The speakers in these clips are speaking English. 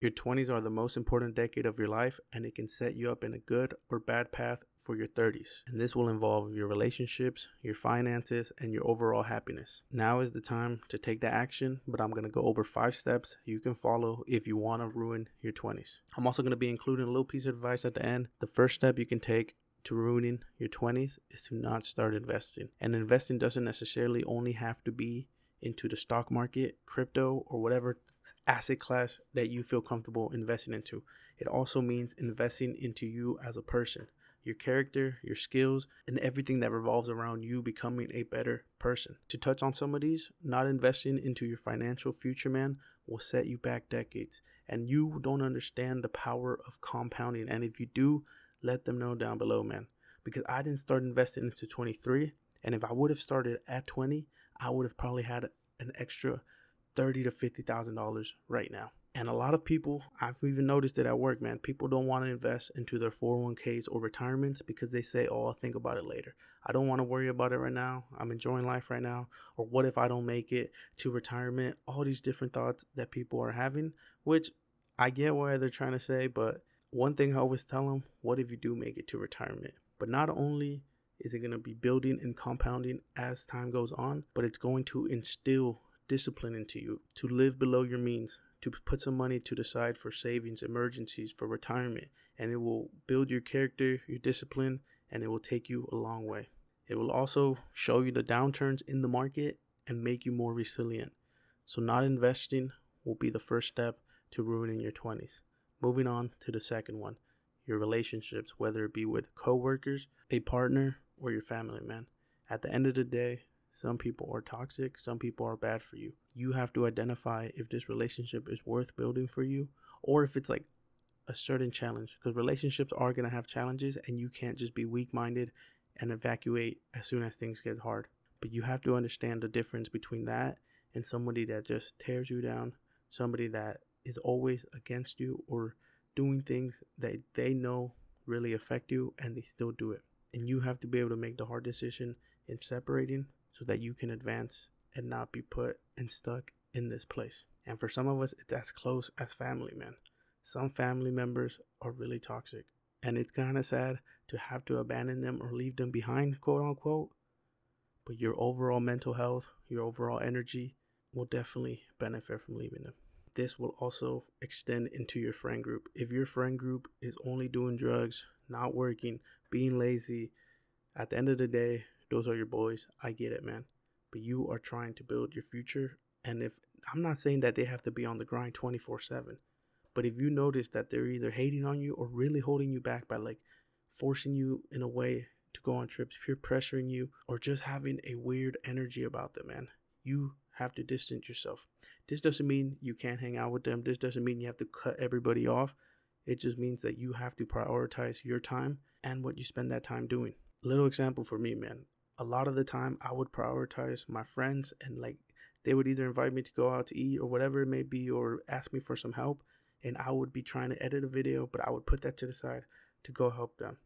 Your 20s are the most important decade of your life, and it can set you up in a good or bad path for your 30s. And this will involve your relationships, your finances, and your overall happiness. Now is the time to take the action, but I'm going to go over 5 steps you can follow if you want to ruin your 20s. I'm also going to be including a little piece of advice at the end. The first step you can take to ruining your 20s is to not start investing. And investing doesn't necessarily only have to be into the stock market, crypto, or whatever asset class that you feel comfortable investing into. It also means investing into you as a person, your character, your skills, and everything that revolves around you becoming a better person. To touch on some of these, not investing into your financial future, man, will set you back decades. And you don't understand the power of compounding. And if you do, let them know down below, man. Because I didn't start investing into 23. And if I would have started at 20, I would have probably had an extra $30,000 to $50,000 right now. And a lot of people, I've even noticed it at work, man. People don't want to invest into their 401ks or retirements because they say, oh, I'll think about it later. I don't want to worry about it right now. I'm enjoying life right now. Or what if I don't make it to retirement? All these different thoughts that people are having, which I get why they're trying to say. But one thing I always tell them, what if you do make it to retirement? But not only is it going to be building and compounding as time goes on, but it's going to instill discipline into you to live below your means, to put some money to the side for savings, emergencies, for retirement. And it will build your character, your discipline, and it will take you a long way. It will also show you the downturns in the market and make you more resilient. So not investing will be the first step to ruining your 20s. Moving on to the second one, your relationships, whether it be with coworkers, a partner, or your family, man. At the end of the day, some people are toxic, some people are bad for you. You have to identify if this relationship is worth building for you or if it's like a certain challenge, because relationships are going to have challenges and you can't just be weak-minded and evacuate as soon as things get hard. But you have to understand the difference between that and somebody that just tears you down, somebody that is always against you or doing things that they know really affect you and they still do it. And you have to be able to make the hard decision in separating so that you can advance and not be put and stuck in this place. And for some of us, it's as close as family, man. Some family members are really toxic. And it's kind of sad to have to abandon them or leave them behind, quote unquote. But your overall mental health, your overall energy will definitely benefit from leaving them. This will also extend into your friend group. If your friend group is only doing drugs, not working, being lazy, at the end of the day, those are your boys. I get it, man. But you are trying to build your future. And if I'm not saying that they have to be on the grind 24/7, but if you notice that they're either hating on you or really holding you back by like forcing you in a way to go on trips, peer pressuring you, or just having a weird energy about them, man, you have to distance yourself. This doesn't mean you can't hang out with them. This doesn't mean you have to cut everybody off. It just means that you have to prioritize your time and what you spend that time doing. Little example for me, man. A lot of the time I would prioritize my friends and like they would either invite me to go out to eat or whatever it may be or ask me for some help. And I would be trying to edit a video, but I would put that to the side to go help them.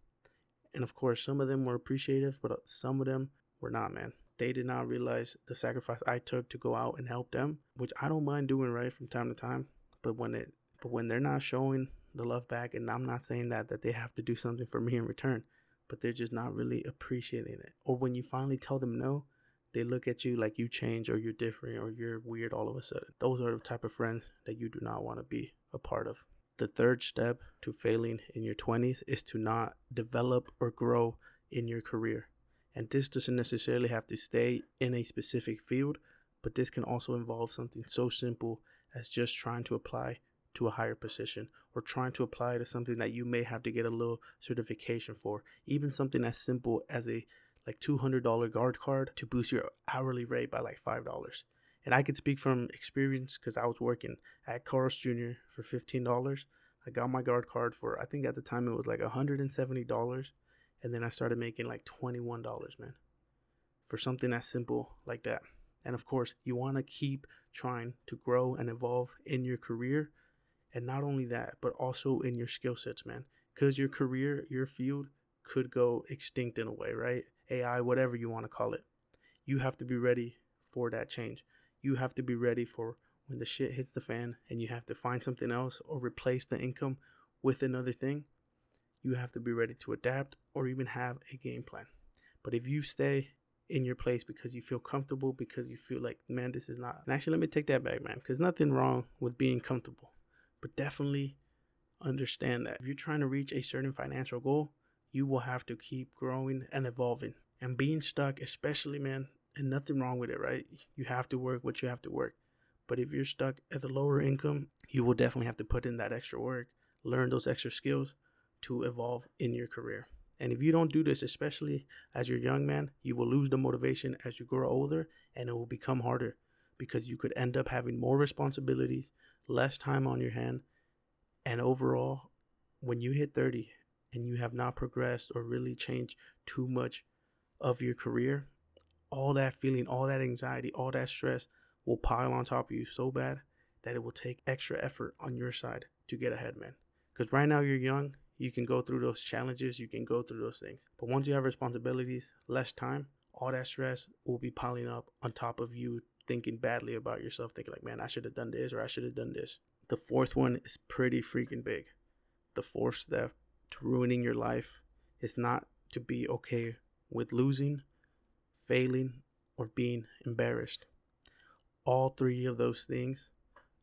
And of course, some of them were appreciative, but some of them were not, man. They did not realize the sacrifice I took to go out and help them, which I don't mind doing right from time to time. But when they're not showing the love back, and I'm not saying that they have to do something for me in return, but they're just not really appreciating it. Or when you finally tell them no, they look at you like you change or you're different or you're weird all of a sudden. Those are the type of friends that you do not want to be a part of. The third step to failing in your 20s is to not develop or grow in your career. And this doesn't necessarily have to stay in a specific field, but this can also involve something so simple as just trying to apply to a higher position or trying to apply to something that you may have to get a little certification for. Even something as simple as a like $200 guard card to boost your hourly rate by like $5. And I could speak from experience because I was working at Carl's Jr. for $15. I got my guard card for, I think at the time it was like $170. And then I started making like $21, man, for something as simple like that. And of course, you want to keep trying to grow and evolve in your career. And not only that, but also in your skill sets, man. Because your career, your field could go extinct in a way, right? AI, whatever you want to call it. You have to be ready for that change. You have to be ready for when the shit hits the fan and you have to find something else or replace the income with another thing, you have to be ready to adapt or even have a game plan. But if you stay in your place because you feel comfortable, because you feel like, man, this is not, and actually let me take that back, man, because nothing wrong with being comfortable, but definitely understand that if you're trying to reach a certain financial goal, you will have to keep growing and evolving. And being stuck, especially, man, and nothing wrong with it, right? You have to work what you have to work. But if you're stuck at a lower income, you will definitely have to put in that extra work, learn those extra skills to evolve in your career. And if you don't do this, especially as you're young, man, you will lose the motivation as you grow older, and it will become harder because you could end up having more responsibilities, less time on your hand, and overall, when you hit 30 and you have not progressed or really changed too much of your career, all that feeling, all that anxiety, all that stress will pile on top of you so bad that it will take extra effort on your side to get ahead, man. Because right now you're young, you can go through those challenges, you can go through those things. But once you have responsibilities, less time, all that stress will be piling up on top of you thinking badly about yourself, thinking like, man, I should have done this or I should have done this. The fourth one is pretty freaking big. The fourth step to ruining your life is not to be okay with losing, failing, or being embarrassed. All three of those things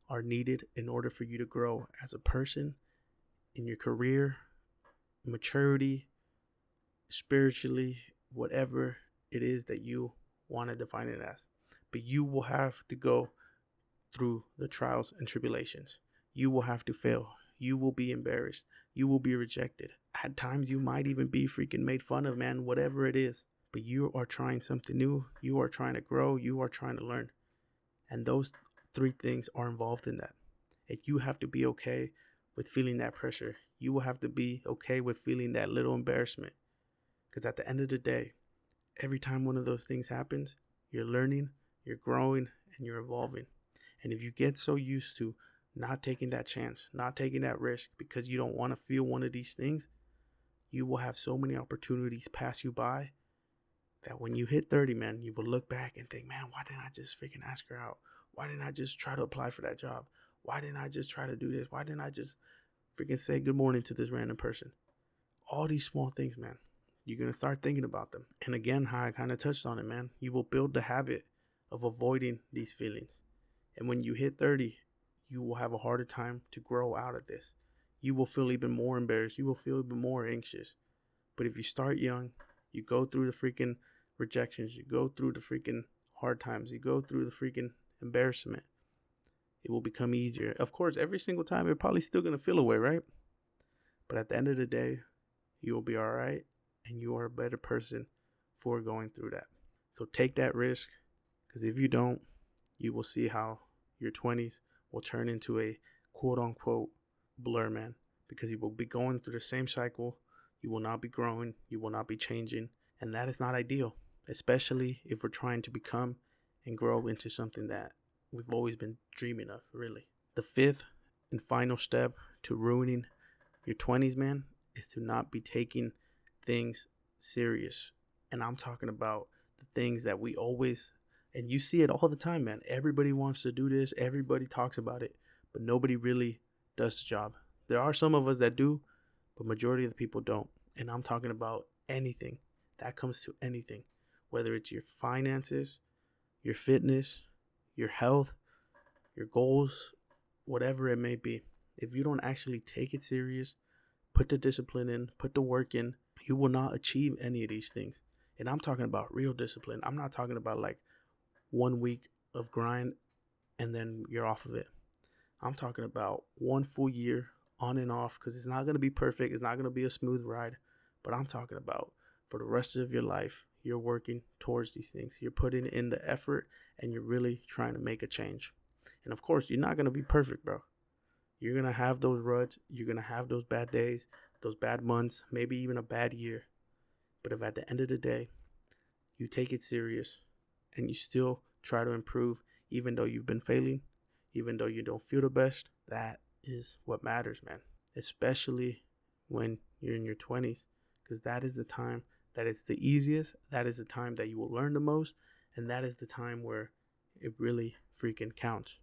are needed in order for you to grow as a person, in your career, maturity, spiritually, whatever it is that you want to define it as. But you will have to go through the trials and tribulations. You will have to fail. You will be embarrassed. You will be rejected. At times you might even be freaking made fun of, man, whatever it is. But you are trying something new. You are trying to grow. You are trying to learn. And those three things are involved in that. And you have to be okay with feeling that pressure. You will have to be okay with feeling that little embarrassment. Because at the end of the day, every time one of those things happens, you're learning, you're growing, and you're evolving. And if you get so used to not taking that chance, not taking that risk because you don't want to feel one of these things, you will have so many opportunities pass you by that when you hit 30, man, you will look back and think, man, why didn't I just freaking ask her out? Why didn't I just try to apply for that job? Why didn't I just try to do this? Why didn't I just freaking say good morning to this random person? All these small things, man, you're going to start thinking about them. And again, how I kind of touched on it, man, you will build the habit of avoiding these feelings. And when you hit 30, you will have a harder time to grow out of this. You will feel even more embarrassed. You will feel even more anxious. But if you start young, you go through the freaking rejections, you go through the freaking hard times, you go through the freaking embarrassment, it will become easier. Of course, every single time, you're probably still going to feel away, right? But at the end of the day, you will be all right, and you are a better person for going through that. So take that risk, because if you don't, you will see how your 20s will turn into a quote-unquote blur, man, because you will be going through the same cycle. You will not be growing. You will not be changing. And that is not ideal, especially if we're trying to become and grow into something that we've always been dreaming of, really. The fifth and final step to ruining your 20s, man, is to not be taking things serious. And I'm talking about the things that we always, and you see it all the time, man. Everybody wants to do this. Everybody talks about it, but nobody really does the job. There are some of us that do, but majority of the people don't. And I'm talking about anything. That comes to anything, whether it's your finances, your fitness, your health, your goals, whatever it may be. If you don't actually take it serious, put the discipline in, put the work in, you will not achieve any of these things. And I'm talking about real discipline. I'm not talking about like 1 week of grind and then you're off of it. I'm talking about 1 full year on and off, because it's not going to be perfect. It's not going to be a smooth ride. But I'm talking about for the rest of your life, you're working towards these things. You're putting in the effort and you're really trying to make a change. And of course, you're not going to be perfect, bro. You're going to have those ruts. You're going to have those bad days, those bad months, maybe even a bad year. But if at the end of the day, you take it serious and you still try to improve, even though you've been failing, even though you don't feel the best, that is what matters, man. Especially when you're in your 20s, because that is the time that it's the easiest. That is the time that you will learn the most. And that is the time where it really freaking counts.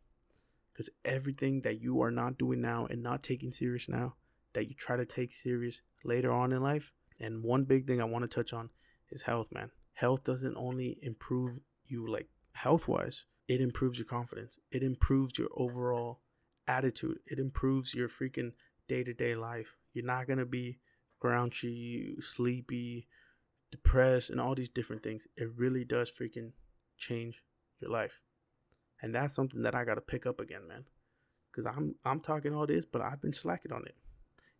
Because everything that you are not doing now and not taking serious now, that you try to take serious later on in life. And one big thing I want to touch on is health, man. Health doesn't only improve you like health wise, it improves your confidence. It improves your overall attitude. It improves your freaking day-to-day life. You're not going to be grouchy, sleepy, depressed, and all these different things. It really does freaking change your life. And that's something that I got to pick up again, man. Because I'm talking all this, but I've been slacking on it.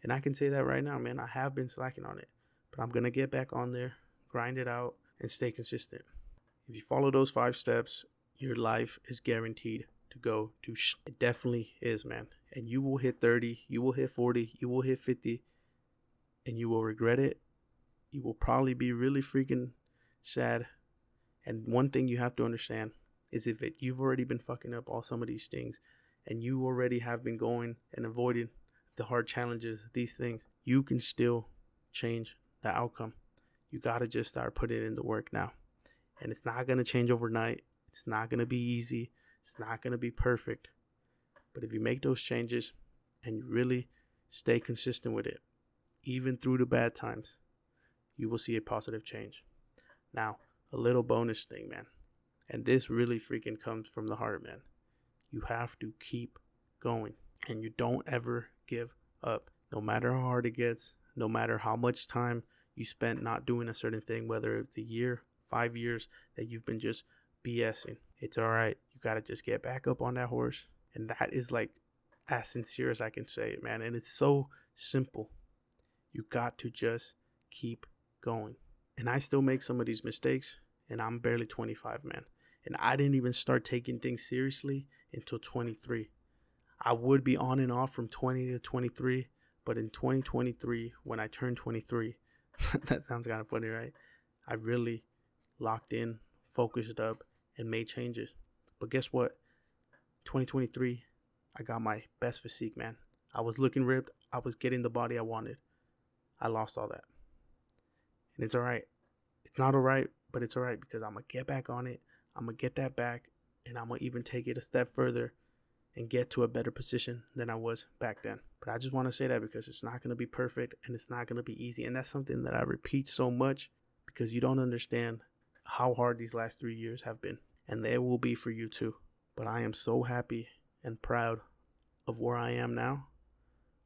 And I can say that right now, man. I have been slacking on it. But I'm going to get back on there, grind it out, and stay consistent. If you follow those 5 steps, your life is guaranteed to go to It definitely is, man. And you will hit 30, you will hit 40, you will hit 50, and you will regret it. You will probably be really freaking sad. And one thing you have to understand is if you've already been fucking up all some of these things, and you already have been going and avoiding the hard challenges, these things, you can still change the outcome. You got to just start putting in the work now. And it's not going to change overnight. It's not going to be easy. It's not going to be perfect. But if you make those changes and you really stay consistent with it, even through the bad times, you will see a positive change. Now, a little bonus thing, man. And this really freaking comes from the heart, man. You have to keep going. And you don't ever give up. No matter how hard it gets, no matter how much time you spent not doing a certain thing, whether it's a year, 5 years that you've been just BSing. It's all right. You got to just get back up on that horse. And that is like as sincere as I can say it, man. And it's so simple. You got to just keep going. And I still make some of these mistakes, and I'm barely 25, man. And I didn't even start taking things seriously until 23. I would be on and off from 20 to 23, but in 2023, when I turned 23, that sounds kind of funny, right? I really locked in, focused up, and made changes. But guess what? 2023, I got my best physique, man. I was looking ripped. I was getting the body I wanted. I lost all that. And it's all right. It's not all right, but it's all right because I'm going to get back on it. I'm going to get that back, and I'm going to even take it a step further and get to a better position than I was back then. But I just want to say that because it's not going to be perfect and it's not going to be easy. And that's something that I repeat so much because you don't understand how hard these last 3 years have been. And they will be for you too. But I am so happy and proud of where I am now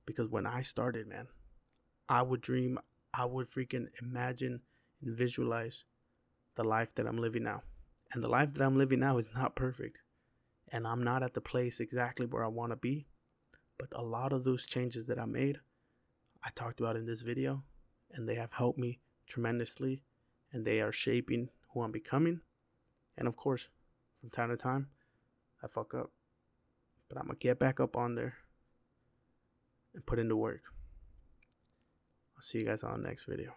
because when I started, man, I would dream, I would freaking imagine and visualize the life that I'm living now. And the life that I'm living now is not perfect. And I'm not at the place exactly where I want to be. But a lot of those changes that I made, I talked about in this video. And they have helped me tremendously. And they are shaping who I'm becoming. And of course, from time to time, I fuck up. But I'm going to get back up on there and put in the work. I'll see you guys on the next video.